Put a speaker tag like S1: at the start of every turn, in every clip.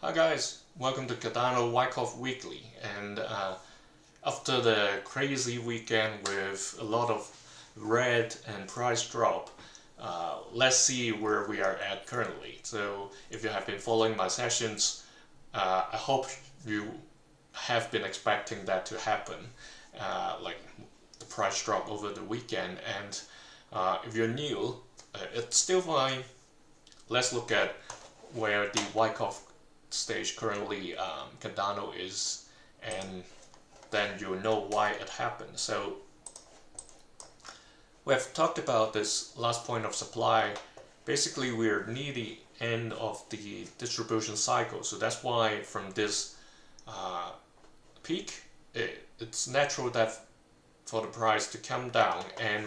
S1: Hi guys, welcome to Cardano Wyckoff Weekly. And after the crazy weekend with a lot of red and price drop, let's see where we are at currently. So if you have been following my sessions, I hope you have been expecting that to happen, like the price drop over the weekend. And if you're new, it's still fine. Let's look at where the Wyckoff stage currently Cardano is, and then you'll know why it happened. So we have talked about this last point of supply. Basically, we're near the end of the distribution cycle, so that's why from this peak, it's natural that for the price to come down. And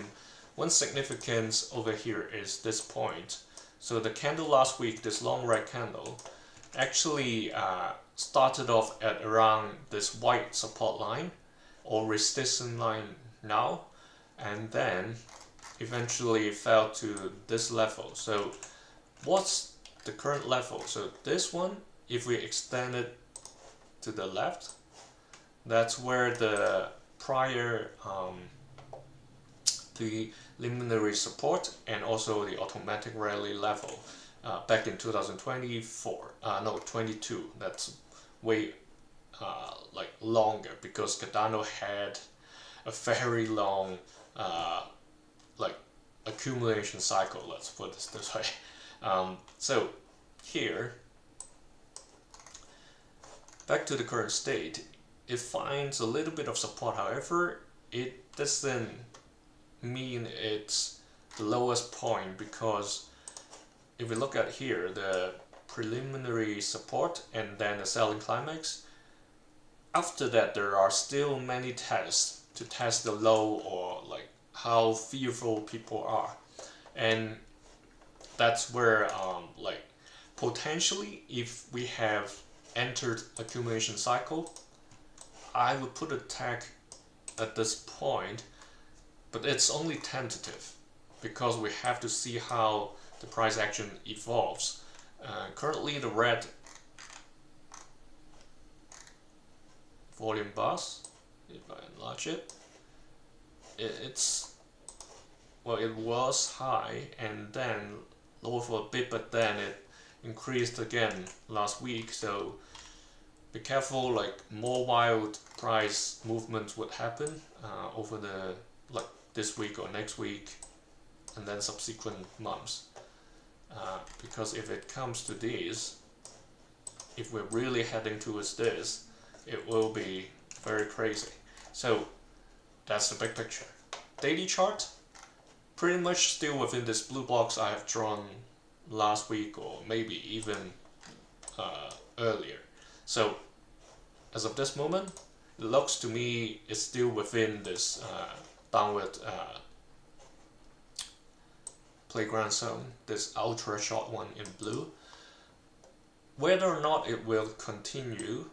S1: one significance over here is this point. So the candle last week, this long red candle, actually started off at around this white support line or resistance line now, and then eventually fell to this level. So what's the current level? So this one, if we extend it to the left, that's where the prior the preliminary support and also the automatic rally level back in 22, that's way like longer, because Cardano had a very long like accumulation cycle, let's put it this way. So here, back to the current state, it finds a little bit of support. However, it doesn't mean it's the lowest point, because if we look at here, the preliminary support and then the selling climax, after that there are still many tests to test the low, or like how fearful people are. And that's where like potentially, if we have entered accumulation cycle, I would put a tag at this point, but it's only tentative because we have to see how the price action evolves. Currently the red volume bars, if I enlarge it, it's, well, it was high and then lower for a bit, but then it increased again last week. So be careful, like more wild price movements would happen over the, like this week or next week and then subsequent months. Because if it comes to this, if we're really heading towards this, it will be very crazy. So that's the big picture. Daily chart, pretty much still within this blue box I have drawn last week, or maybe even earlier. So as of this moment, it looks to me it's still within this downward playground zone, this ultra short one in blue. Whether or not it will continue,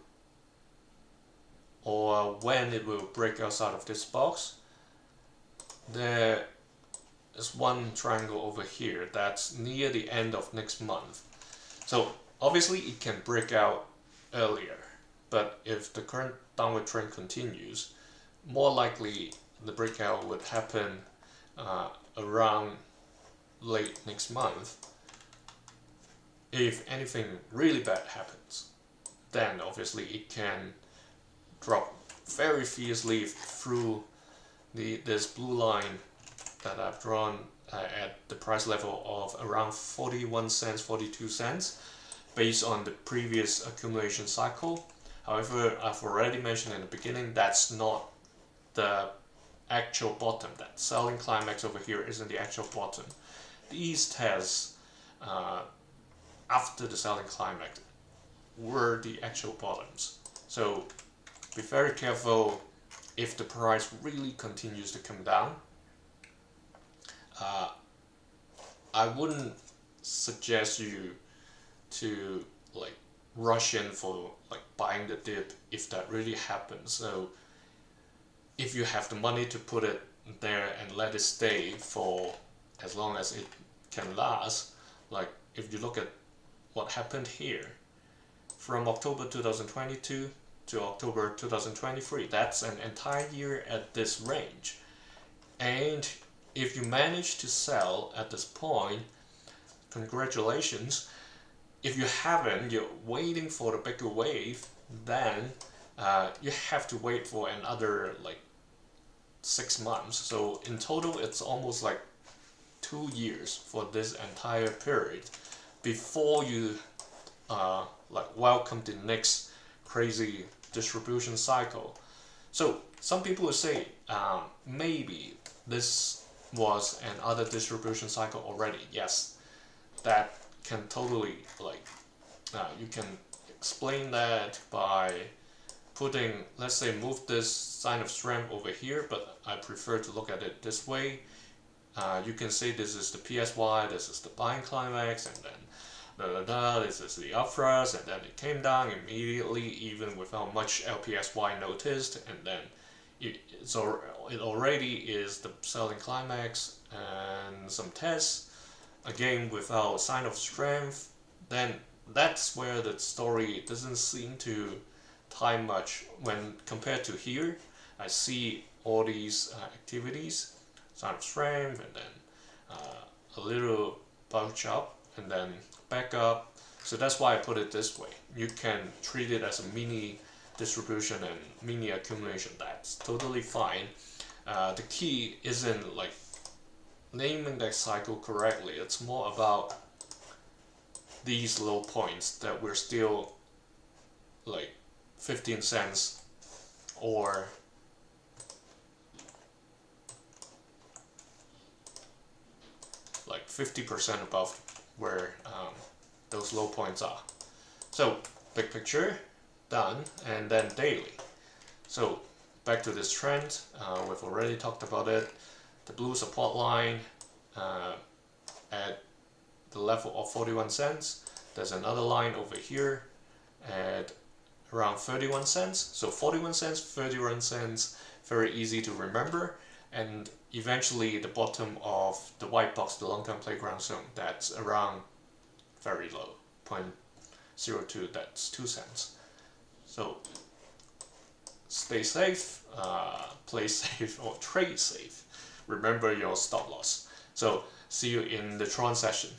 S1: or when it will break outside of this box, there is one triangle over here that's near the end of next month. So obviously it can break out earlier, but if the current downward trend continues, more likely the breakout would happen around late next month. If anything really bad happens, then obviously it can drop very fiercely through this blue line that I've drawn at the price level of around 41 cents, 42 cents, based on the previous accumulation cycle. However, I've already mentioned in the beginning, that's not the actual bottom. That selling climax over here isn't the actual bottom. These tests after the selling climax were the actual bottoms. So be very careful if the price really continues to come down. I wouldn't suggest you to like rush in for like buying the dip if that really happens. So if you have the money to put it there and let it stay for as long as it can last, like if you look at what happened here, from October 2022 to October 2023. That's an entire year at this range. And if you manage to sell at this point, congratulations. If you haven't, you're waiting for the bigger wave, then you have to wait for another like 6 months. So in total, it's almost like 2 years for this entire period before you like welcome the next crazy distribution cycle. So some people will say maybe this was another distribution cycle already. Yes, that can totally like you can explain that by putting, let's say, move this sign of strength over here, but I prefer to look at it this way. You can say this is the PSY, this is the buying climax, and then this is the upthrust, and then it came down immediately, even without much LPSY noticed, and then it already is the selling climax and some tests, again without sign of strength. Then that's where the story doesn't seem to tie much when compared to here. I see all these activities, sign of strength, and then a little bunch up, and then back up. So that's why I put it this way. You can treat it as a mini distribution and mini accumulation. That's totally fine. The key isn't like naming that cycle correctly. It's more about these low points that we're still like 15 cents or like 50% above where those low points are. So big picture done, and then daily. So back to this trend, we've already talked about it. The blue support line at the level of 41 cents. There's another line over here at around 31 cents. So 41 cents, 31 cents, very easy to remember. And eventually the bottom of the white box, the long-term playground zone, that's around very low, 0.02, that's 2 cents. So stay safe, play safe, or trade safe. Remember your stop loss. So see you in the Tron session.